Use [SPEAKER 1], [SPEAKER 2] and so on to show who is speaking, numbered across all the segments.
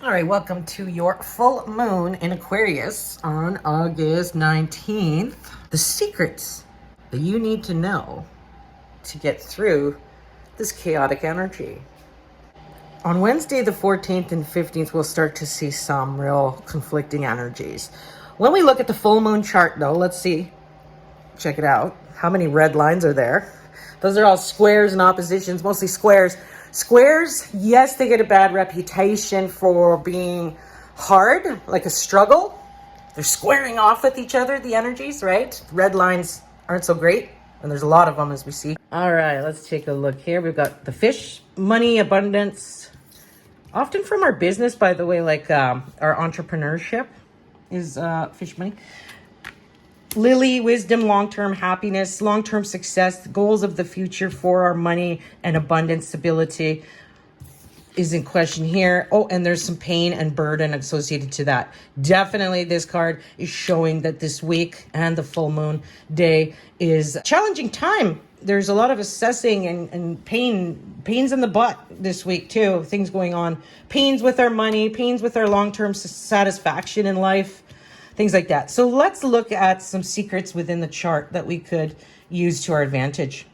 [SPEAKER 1] All right, welcome to your full moon in Aquarius on August 19th. The secrets that you need to know to get through this chaotic energy. On Wednesday, the 14th and 15th, we'll start to see some real conflicting energies. When we look at the full moon chart, though, let's see, check it out. How many red lines are there? Those are all squares and oppositions, mostly squares. Squares, yes, they get a bad reputation for being hard, like a struggle. They're squaring off with each other, the energies, right? Red lines aren't so great, and there's a lot of them as we see. All right, let's take a look here. We've got the fish, money, abundance. Often from our business, by the way, like our entrepreneurship is fish money. Lily, wisdom, long-term happiness, long-term success, goals of the future for our money and abundance, stability is in question here. Oh, and there's some pain and burden associated to that. Definitely this card is showing that this week and the full moon day is a challenging time. There's a lot of assessing and pains in the butt this week too. Things going on. Pains with our money, pains with our long-term satisfaction in life. Things like that. So let's look at some secrets within the chart that we could use to our advantage.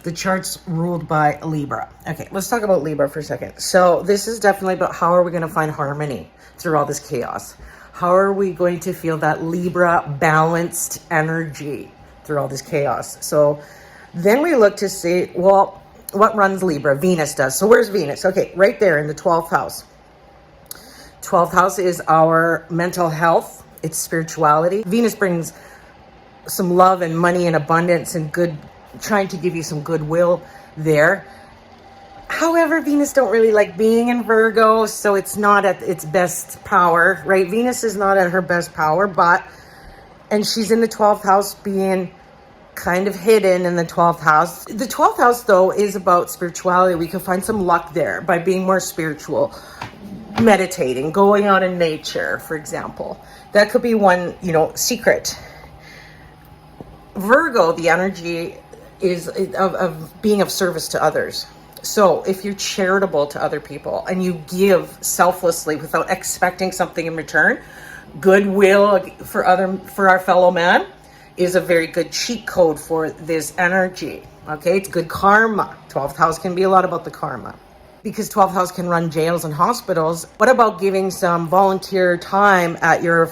[SPEAKER 1] The chart's ruled by Libra. Okay, let's talk about Libra for a second. So this is definitely about how are we going to find harmony through all this chaos? How are we going to feel that Libra balanced energy through all this chaos? So then we look to see, well, what runs Libra? Venus does. So where's Venus? Okay, right there in the 12th house. 12th house is our mental health. It's spirituality. Venus brings some love and money and abundance and good, trying to give you some goodwill there. However, Venus don't really like being in Virgo, so it's not at its best power, right? Venus is not at her best power, and she's in the 12th house being kind of hidden in the 12th house. The 12th house, though, is about spirituality. We can find some luck there by being more spiritual. Meditating, going out in nature, for example. That could be one, secret. Virgo, the energy is of being of service to others. So if you're charitable to other people and you give selflessly without expecting something in return, goodwill for our fellow man is a very good cheat code for this energy. Okay, it's good karma. 12th house can be a lot about the karma. Because 12th house can run jails and hospitals. What about giving some volunteer time at your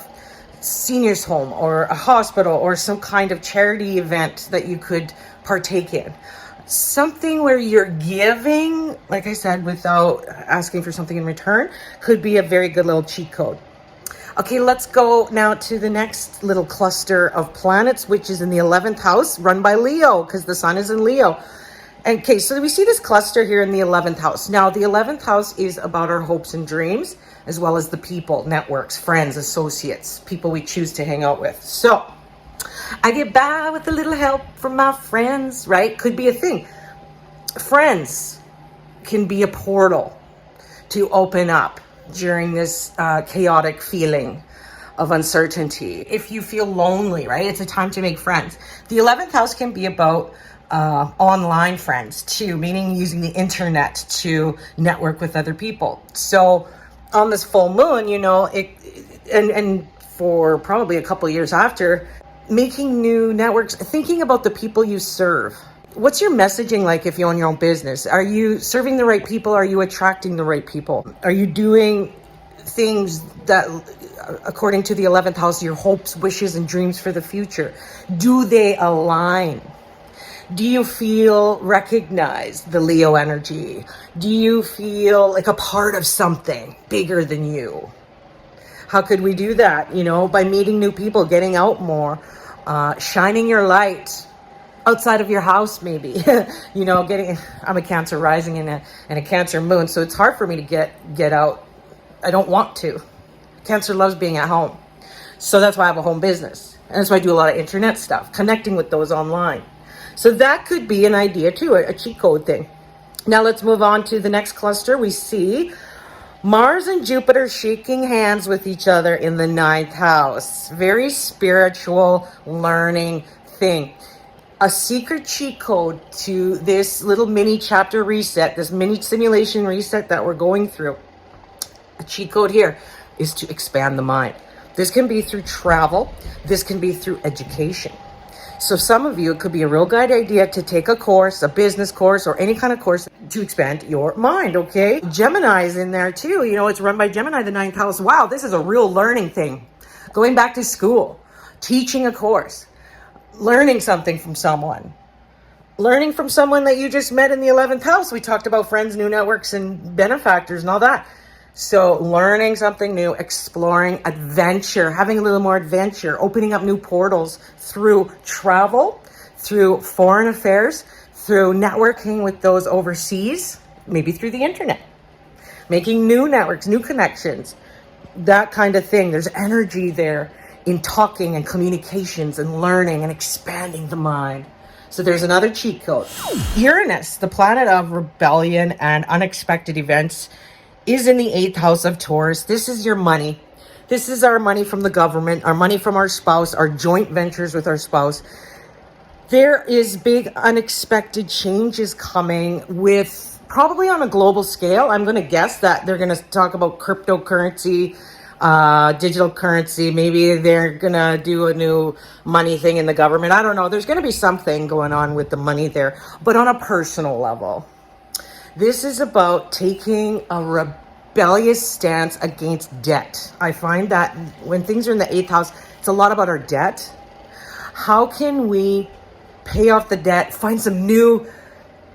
[SPEAKER 1] senior's home or a hospital or some kind of charity event that you could partake in? Something where you're giving, like I said, without asking for something in return, could be a very good little cheat code. Okay, let's go now to the next little cluster of planets, which is in the 11th house, run by Leo, because the sun is in Leo. Okay, so we see this cluster here in the 11th house. Now, the 11th house is about our hopes and dreams, as well as the people, networks, friends, associates, people we choose to hang out with. So, I get by with a little help from my friends, right? Could be a thing. Friends can be a portal to open up during this chaotic feeling of uncertainty. If you feel lonely, right? It's a time to make friends. The 11th house can be about online friends too, meaning using the internet to network with other people. So on this full moon, and for probably a couple of years after, making new networks, thinking about the people you serve. What's your messaging like if you own your own business? Are you serving the right people? Are you attracting the right people? Are you doing things that, according to the 11th house, your hopes, wishes, and dreams for the future? Do they align? Do you feel recognized, the Leo energy? Do you feel like a part of something bigger than you? How could we do that? By meeting new people, getting out more, shining your light outside of your house, maybe. I'm a Cancer rising and a Cancer moon, so it's hard for me to get out. I don't want to. Cancer loves being at home. So that's why I have a home business. And that's why I do a lot of internet stuff, connecting with those online. So that could be an idea too, a cheat code thing. Now let's move on to the next cluster. We see Mars and Jupiter shaking hands with each other in the 9th house. Very spiritual learning thing. A secret cheat code to this little mini chapter reset, this mini simulation reset that we're going through. A cheat code here is to expand the mind. This can be through travel. This can be through education. So some of you, it could be a real good idea to take a course, a business course, or any kind of course to expand your mind, okay? Gemini is in there too. You know, it's run by Gemini, the ninth house. Wow, this is a real learning thing. Going back to school, teaching a course, learning something from someone. Learning from someone that you just met in the 11th house. We talked about friends, new networks, and benefactors and all that. So learning something new, exploring, adventure, having a little more adventure, opening up new portals through travel, through foreign affairs, through networking with those overseas, maybe through the internet, making new networks, new connections, that kind of thing. There's energy there in talking and communications and learning and expanding the mind. So there's another cheat code. Uranus, the planet of rebellion and unexpected events, is in the 8th house of Taurus. This is your money. This is our money from the government, our money from our spouse, our joint ventures with our spouse. There is big unexpected changes coming with probably on a global scale. I'm going to guess that they're going to talk about cryptocurrency, digital currency. Maybe they're going to do a new money thing in the government. I don't know. There's going to be something going on with the money there, but on a personal level. This is about taking a rebellious stance against debt. I find that when things are in the 8th house, it's a lot about our debt. How can we pay off the debt, find some new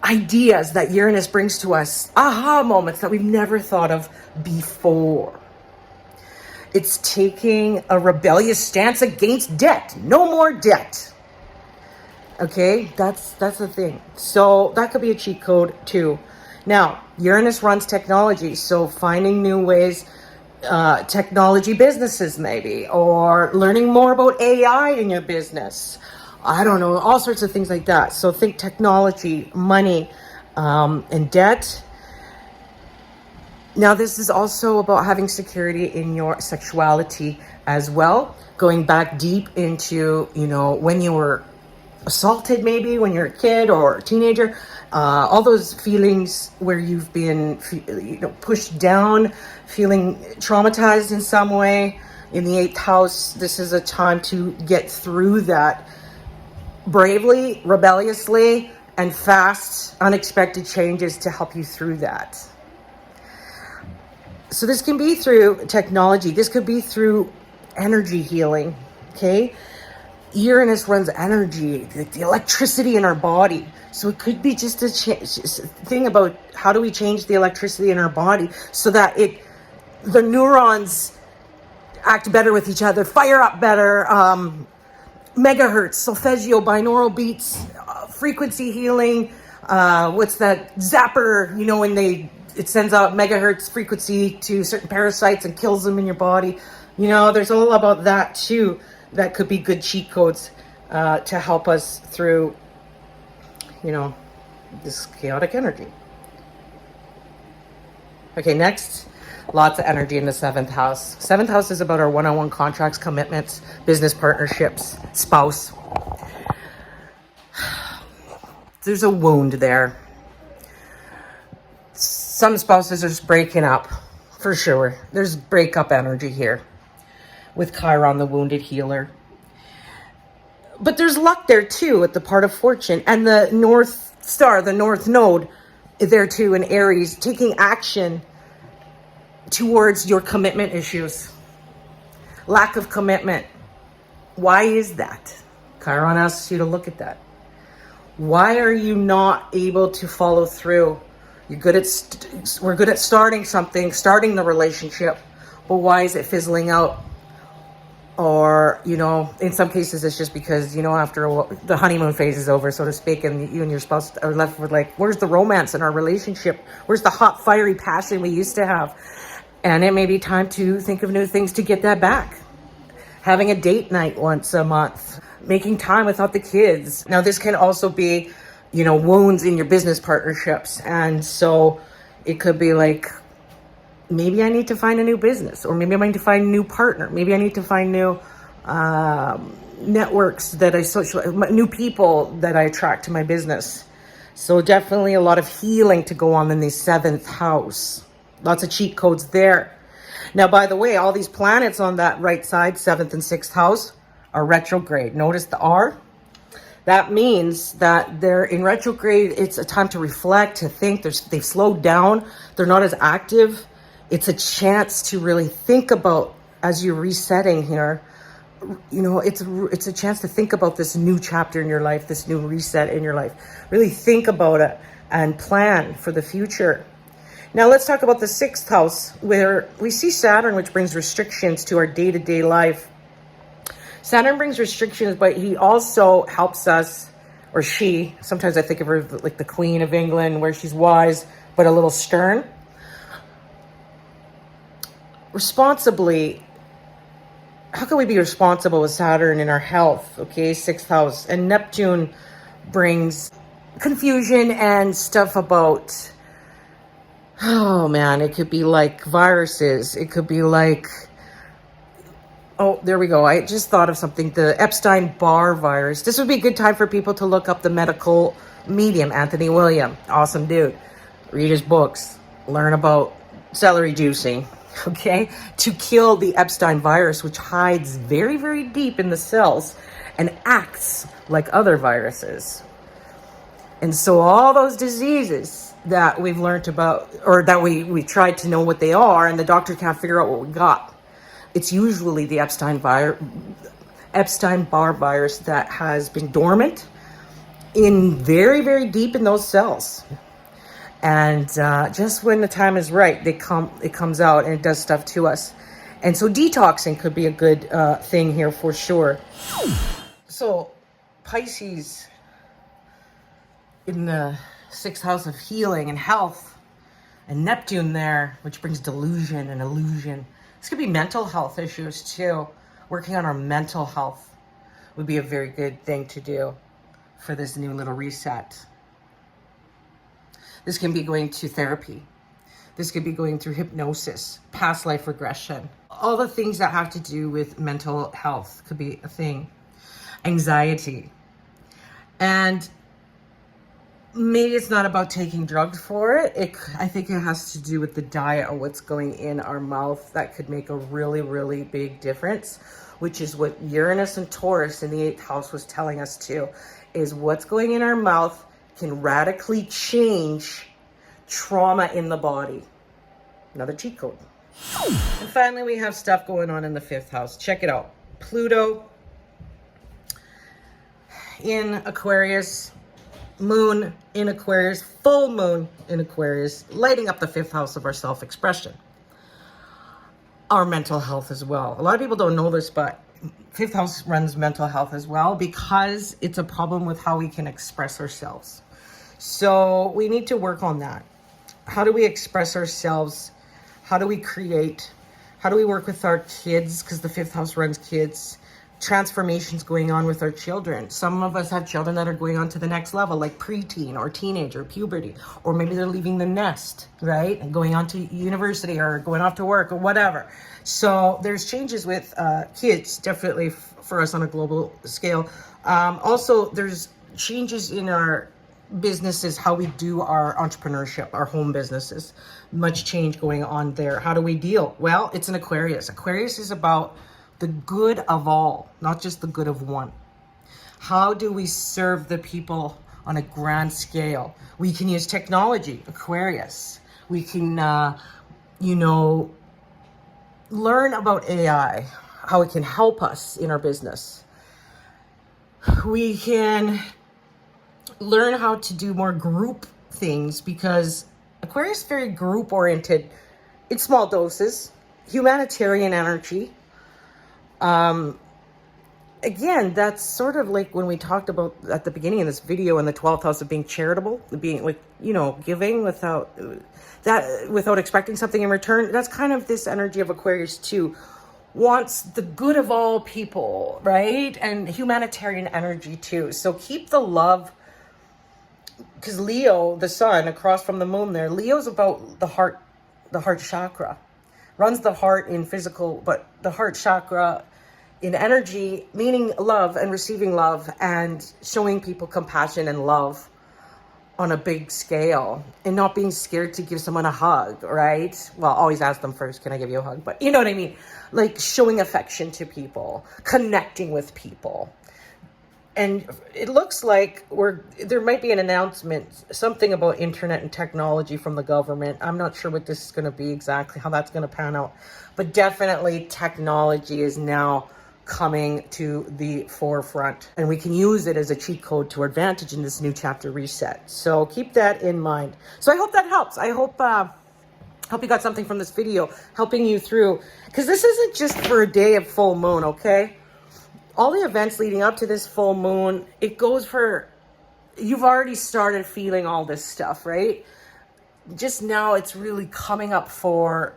[SPEAKER 1] ideas that Uranus brings to us, aha moments that we've never thought of before. It's taking a rebellious stance against debt. No more debt. Okay, that's the thing. So that could be a cheat code too. Now, Uranus runs technology, so finding new ways, technology businesses maybe, or learning more about AI in your business. I don't know, all sorts of things like that. So think technology, money, and debt. Now, this is also about having security in your sexuality as well. Going back deep into, when you were assaulted maybe when you're a kid or a teenager, all those feelings where you've been pushed down, feeling traumatized in some way. In the 8th house, this is a time to get through that bravely, rebelliously, and fast, unexpected changes to help you through that. So this can be through technology. This could be through energy healing, okay? Uranus runs energy, the electricity in our body. So it could be just a thing about how do we change the electricity in our body so that the neurons act better with each other, fire up better, megahertz, solfeggio, binaural beats, frequency healing. What's that zapper? When it sends out megahertz frequency to certain parasites and kills them in your body. There's all about that too. That could be good cheat codes to help us through, this chaotic energy. Okay, next, lots of energy in the 7th house. 7th house is about our one-on-one contracts, commitments, business partnerships, spouse. There's a wound there. Some spouses are just breaking up, for sure. There's breakup energy here with Chiron, the wounded healer. But there's luck there too at the part of fortune, and the North Star, the North Node, there too in Aries, taking action towards your commitment issues. Lack of commitment. Why is that? Chiron asks you to look at that. Why are you not able to follow through? We're good at starting something, starting the relationship, but why is it fizzling out? Or, in some cases it's just because, after a while, the honeymoon phase is over, so to speak, and you and your spouse are left with where's the romance in our relationship? Where's the hot, fiery passion we used to have? And it may be time to think of new things to get that back. Having a date night once a month, making time without the kids. Now, this can also be, wounds in your business partnerships. And so it could be maybe I need to find a new business, or maybe I need to find a new partner. Maybe I need to find new networks that new people that I attract to my business. So definitely a lot of healing to go on in the 7th house. Lots of cheat codes there. Now, by the way, all these planets on that right side, 7th and 6th house, are retrograde. Notice the R? That means that they're in retrograde. It's a time to reflect, to think. They've slowed down. They're not as active. It's a chance to really think about, as you're resetting here, you know, it's a chance to think about this new chapter in your life, this new reset in your life. Really think about it and plan for the future. Now let's talk about the 6th house, where we see Saturn, which brings restrictions to our day-to-day life. Saturn brings restrictions, but he also helps us, or she, sometimes I think of her like the Queen of England, where she's wise, but a little stern. Responsibly, how can we be responsible with Saturn in our health? Okay, 6th house. And Neptune brings confusion and stuff about, oh man, it could be like viruses. It could be like, oh, there we go. I just thought of something. The Epstein-Barr virus. This would be a good time for people to look up the medical medium, Anthony William. Awesome dude. Read his books. Learn about celery juicing, okay? To kill the Epstein virus, which hides very, very deep in the cells and acts like other viruses. And so all those diseases that we've learned about, or that we tried to know what they are, and the doctor can't figure out what we got. It's usually the Epstein-Barr virus that has been dormant in very, very deep in those cells. And just when the time is right, it comes out and it does stuff to us. And so detoxing could be a good thing here for sure. So Pisces in the 6th house of healing and health, and Neptune there, which brings delusion and illusion. This could be mental health issues too. Working on our mental health would be a very good thing to do for this new little reset. This can be going to therapy. This could be going through hypnosis, past life regression. All the things that have to do with mental health could be a thing. Anxiety. And maybe it's not about taking drugs for it. I think it has to do with the diet or what's going in our mouth. That could make a really, really big difference, which is what Uranus and Taurus in the 8th house was telling us too, is what's going in our mouth can radically change trauma in the body. Another cheat code. And finally, we have stuff going on in the 5th house. Check it out. Pluto in Aquarius. Moon in Aquarius, full moon in Aquarius, lighting up the 5th house of our self-expression. Our mental health as well. A lot of people don't know this, but 5th house runs mental health as well because it's a problem with how we can express ourselves. So we need to work on that. How do we express ourselves? How do we create? How do we work with our kids? Because the 5th house runs kids. Transformations going on with our children. Some of us have children that are going on to the next level, like preteen or teenager, puberty, or maybe they're leaving the nest, right? And going on to university or going off to work or whatever. So there's changes with kids, definitely for us on a global scale. Also, there's changes in our businesses, how we do our entrepreneurship, our home businesses. Much change going on there. How do we deal? Well, it's an Aquarius. Aquarius is about the good of all, not just the good of one. How do we serve the people on a grand scale? We can use technology, Aquarius. We can, learn about AI, how it can help us in our business. We can learn how to do more group things because Aquarius is very group oriented in small doses, humanitarian energy. Again, that's sort of like when we talked about at the beginning of this video in the 12th house of being charitable, being like, giving without expecting something in return. That's kind of this energy of Aquarius too. Wants the good of all people, right? And humanitarian energy too. So keep the love, because Leo, the sun across from the moon there, Leo's about the heart chakra. Runs the heart in physical, but the heart chakra in energy, meaning love and receiving love and showing people compassion and love on a big scale, and not being scared to give someone a hug, right? Well, always ask them first, can I give you a hug? But you know what I mean? Like showing affection to people, connecting with people. And it looks like there might be an announcement, something about internet and technology from the government. I'm not sure what this is going to be exactly, how that's going to pan out. But definitely technology is now coming to the forefront. And we can use it as a cheat code to our advantage in this new chapter reset. So keep that in mind. So I hope that helps. I hope you got something from this video, helping you through. Because this isn't just for a day of full moon, okay? All the events leading up to this full moon, it goes for, you've already started feeling all this stuff, right? Just now it's really coming up for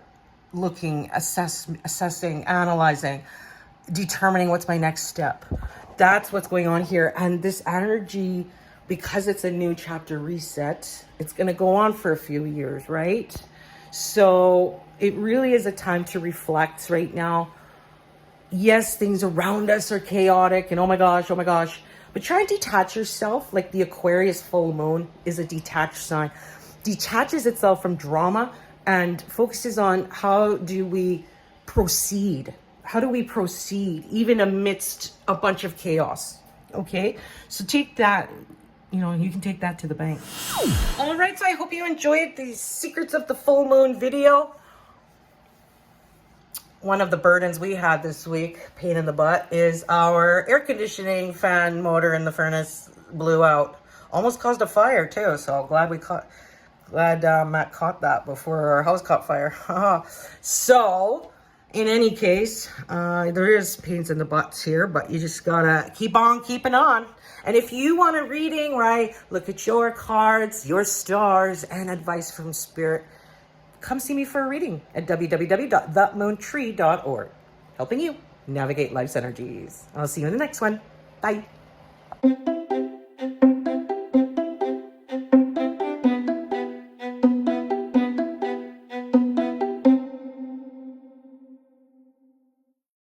[SPEAKER 1] looking, assessing, analyzing, determining what's my next step. That's what's going on here. And this energy, because it's a new chapter reset, it's going to go on for a few years, right? So it really is a time to reflect right now. Yes, things around us are chaotic and oh my gosh, but try and detach yourself. Like the Aquarius full moon is a detached sign, detaches itself from drama and focuses on how do we proceed even amidst a bunch of chaos. Okay, so take that, you can take that to the bank. All right, so I hope you enjoyed the secrets of the full moon video. One of the burdens we had this week, pain in the butt, is our air conditioning fan motor in the furnace blew out. Almost caused a fire too, so glad Matt caught that before our house caught fire. So, in any case, there is pains in the butts here, but you just gotta keep on keeping on. And if you want a reading, right, look at your cards, your stars, and advice from Spirit, come see me for a reading at www.themoontree.org, helping you navigate life's energies. I'll see you in the next one. Bye.